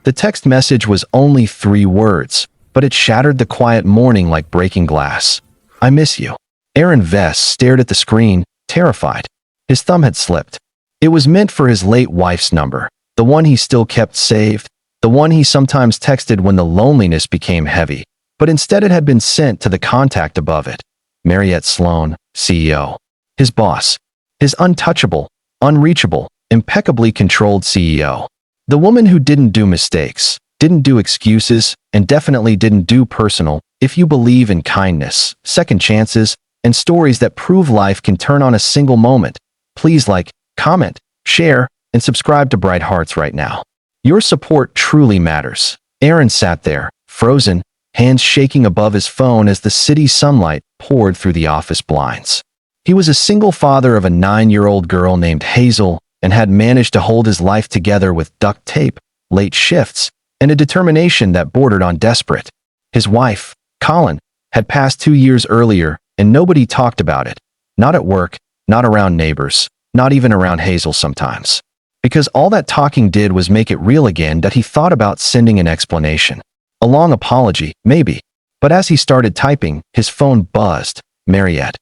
The text message was only 3 words, but it shattered the quiet morning like breaking glass. I miss you. Aaron Vess stared at the screen, terrified. His thumb had slipped. It was meant for his late wife's number, the one he still kept saved, the one he sometimes texted when the loneliness became heavy, but instead it had been sent to the contact above it. Mariette Sloan, CEO. His boss. His untouchable, unreachable, impeccably controlled CEO. The woman who didn't do mistakes, didn't do excuses, and definitely didn't do personal, if you believe in kindness, second chances, and stories that prove life can turn on a single moment. Please like, comment, share, and subscribe to Bright Hearts right now. Your support truly matters. Aaron sat there, frozen, hands shaking above his phone as the city sunlight poured through the office blinds. He was a single father of a 9-year-old girl named Hazel and had managed to hold his life together with duct tape, late shifts, and a determination that bordered on desperate. His wife, Colin, had passed 2 years earlier, and nobody talked about it. Not at work, not around neighbors, not even around Hazel sometimes. Because all that talking did was make it real again that he thought about sending an explanation. A long apology, maybe. But as he started typing, his phone buzzed. Mariette.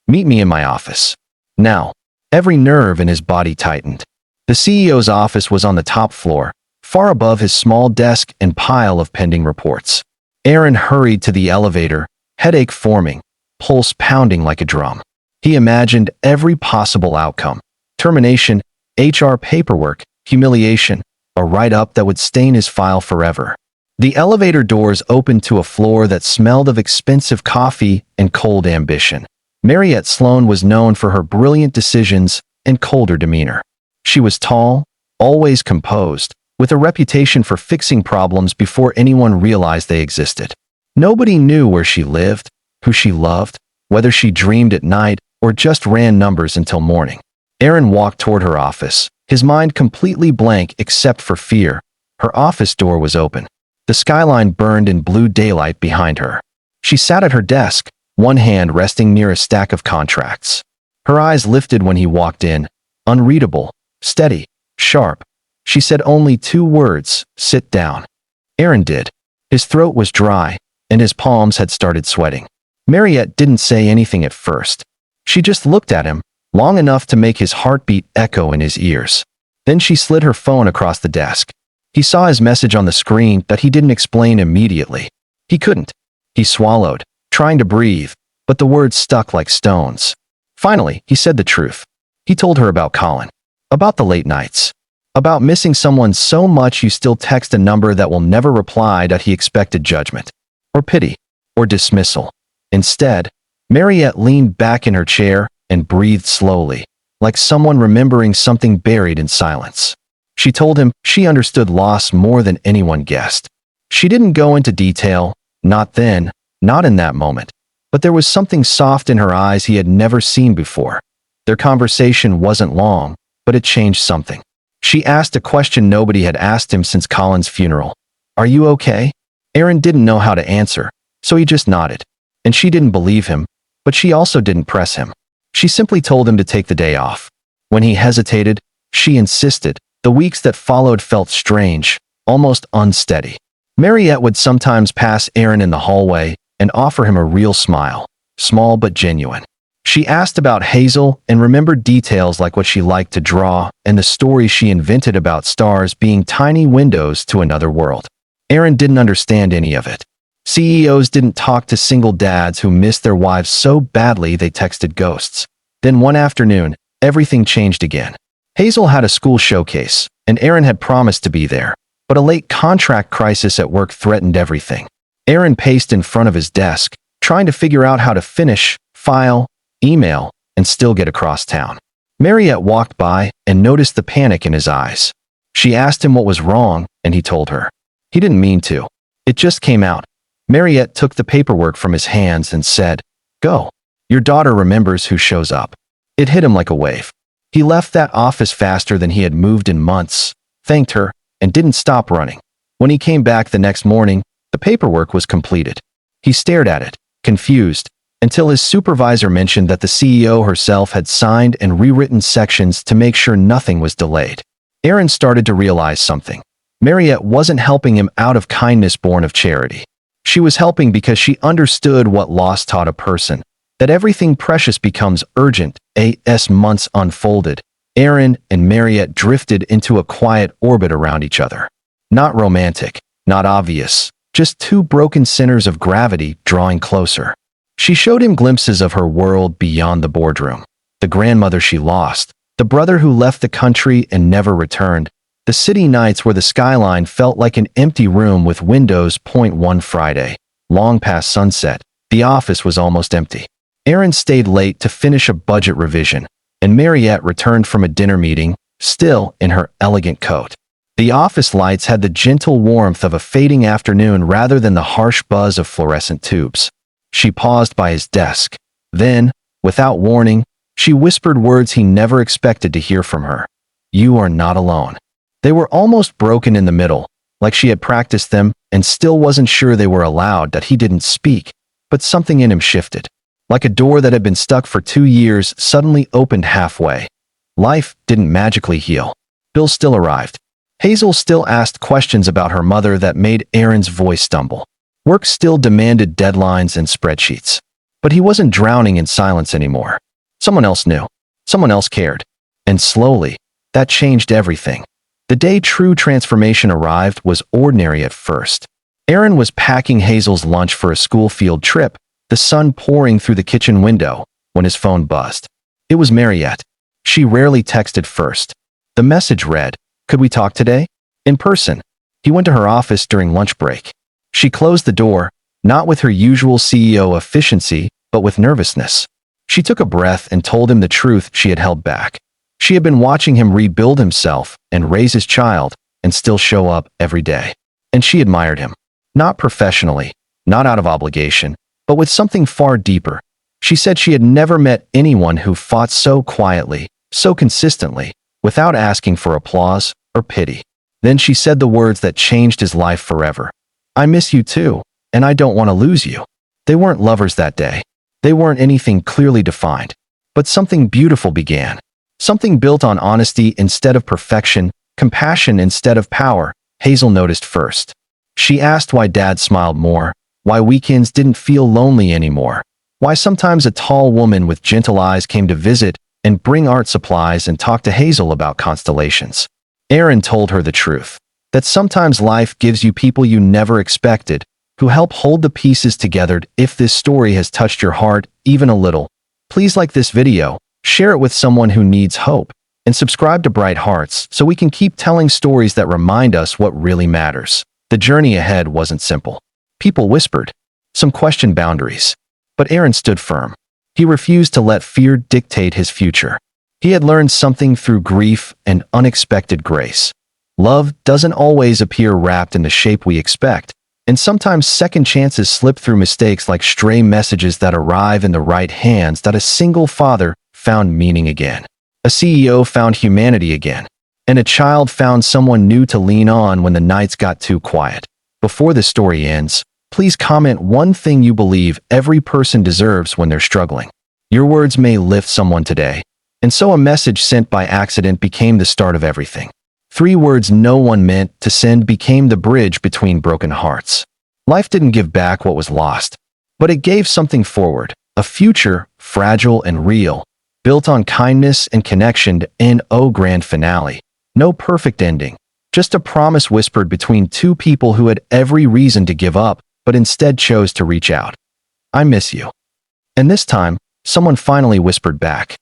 Meet me in my office. Now. Every nerve in his body tightened. The CEO's office was on the top floor, far above his small desk and pile of pending reports. Aaron hurried to the elevator, headache forming, pulse pounding like a drum. He imagined every possible outcome. Termination, HR paperwork, humiliation, a write-up that would stain his file forever. The elevator doors opened to a floor that smelled of expensive coffee and cold ambition. Mariette Sloan was known for her brilliant decisions and colder demeanor. She was tall, always composed, with a reputation for fixing problems before anyone realized they existed. Nobody knew where she lived, who she loved, whether she dreamed at night or just ran numbers until morning. Aaron walked toward her office, his mind completely blank except for fear. Her office door was open. The skyline burned in blue daylight behind her. She sat at her desk, one hand resting near a stack of contracts. Her eyes lifted when he walked in, unreadable, steady, sharp. She said only 2 words, sit down. Aaron did. His throat was dry, and his palms had started sweating. Mariette didn't say anything at first. She just looked at him, long enough to make his heartbeat echo in his ears. Then she slid her phone across the desk. He saw his message on the screen, but he didn't explain immediately. He couldn't. He swallowed, trying to breathe, but the words stuck like stones. Finally, he said the truth. He told her about Colin. About the late nights. About missing someone so much you still text a number that will never reply that he expected judgment. Or pity. Or dismissal. Instead, Mariette leaned back in her chair and breathed slowly, like someone remembering something buried in silence. She told him she understood loss more than anyone guessed. She didn't go into detail, not then, not in that moment, but there was something soft in her eyes he had never seen before. Their conversation wasn't long, but it changed something. She asked a question nobody had asked him since Colin's funeral. Are you okay? Aaron didn't know how to answer, so he just nodded. And she didn't believe him, but she also didn't press him. She simply told him to take the day off. When he hesitated, she insisted. The weeks that followed felt strange, almost unsteady. Mariette would sometimes pass Aaron in the hallway and offer him a real smile, small but genuine. She asked about Hazel and remembered details like what she liked to draw and the stories she invented about stars being tiny windows to another world. Aaron didn't understand any of it. CEOs didn't talk to single dads who missed their wives so badly they texted ghosts. Then one afternoon, everything changed again. Hazel had a school showcase, and Aaron had promised to be there, but a late contract crisis at work threatened everything. Aaron paced in front of his desk, trying to figure out how to finish, file, email, and still get across town. Mariette walked by and noticed the panic in his eyes. She asked him what was wrong, and he told her. He didn't mean to. It just came out. Mariette took the paperwork from his hands and said, "Go. Your daughter remembers who shows up." It hit him like a wave. He left that office faster than he had moved in months, thanked her, and didn't stop running. When he came back the next morning, the paperwork was completed. He stared at it, confused, until his supervisor mentioned that the CEO herself had signed and rewritten sections to make sure nothing was delayed. Aaron started to realize something. Mariette wasn't helping him out of kindness born of charity. She was helping because she understood what loss taught a person, that everything precious becomes urgent. As months unfolded, Aaron and Mariette drifted into a quiet orbit around each other. Not romantic, not obvious, just two broken centers of gravity drawing closer. She showed him glimpses of her world beyond the boardroom. The grandmother she lost, the brother who left the country and never returned, the city nights where the skyline felt like an empty room with windows. One Friday, long past sunset, the office was almost empty. Aaron stayed late to finish a budget revision, and Mariette returned from a dinner meeting, still in her elegant coat. The office lights had the gentle warmth of a fading afternoon rather than the harsh buzz of fluorescent tubes. She paused by his desk. Then, without warning, she whispered words he never expected to hear from her. "You are not alone." They were almost broken in the middle, like she had practiced them and still wasn't sure they were allowed, that he didn't speak, but something in him shifted. Like a door that had been stuck for 2 years suddenly opened halfway. Life didn't magically heal. Bills still arrived. Hazel still asked questions about her mother that made Aaron's voice stumble. Work still demanded deadlines and spreadsheets. But he wasn't drowning in silence anymore. Someone else knew. Someone else cared. And slowly, that changed everything. The day true transformation arrived was ordinary at first. Aaron was packing Hazel's lunch for a school field trip, the sun pouring through the kitchen window, when his phone buzzed. It was Mariette. She rarely texted first. The message read, "Could we talk today? In person?" He went to her office during lunch break. She closed the door, not with her usual CEO efficiency, but with nervousness. She took a breath and told him the truth she had held back. She had been watching him rebuild himself and raise his child and still show up every day. And she admired him. Not professionally, not out of obligation, but with something far deeper. She said she had never met anyone who fought so quietly, so consistently, without asking for applause or pity. Then she said the words that changed his life forever. "I miss you too, and I don't want to lose you." They weren't lovers that day. They weren't anything clearly defined. But something beautiful began. Something built on honesty instead of perfection, compassion instead of power. Hazel noticed first. She asked why Dad smiled more, why weekends didn't feel lonely anymore, why sometimes a tall woman with gentle eyes came to visit and bring art supplies and talk to Hazel about constellations. Aaron told her the truth, that sometimes life gives you people you never expected, who help hold the pieces together. If this story has touched your heart even a little, please like this video, share it with someone who needs hope, and subscribe to Bright Hearts so we can keep telling stories that remind us what really matters. The journey ahead wasn't simple. People whispered. Some questioned boundaries. But Aaron stood firm. He refused to let fear dictate his future. He had learned something through grief and unexpected grace. Love doesn't always appear wrapped in the shape we expect, and sometimes second chances slip through mistakes like stray messages that arrive in the right hands. That a single father found meaning again. A CEO found humanity again. And a child found someone new to lean on when the nights got too quiet. Before the story ends, please comment one thing you believe every person deserves when they're struggling. Your words may lift someone today. And so a message sent by accident became the start of everything. 3 words no one meant to send became the bridge between broken hearts. Life didn't give back what was lost, but it gave something forward, a future, fragile and real, built on kindness and connection. And oh, grand finale. No perfect ending, just a promise whispered between 2 people who had every reason to give up, but instead chose to reach out. "I miss you." And this time, someone finally whispered back,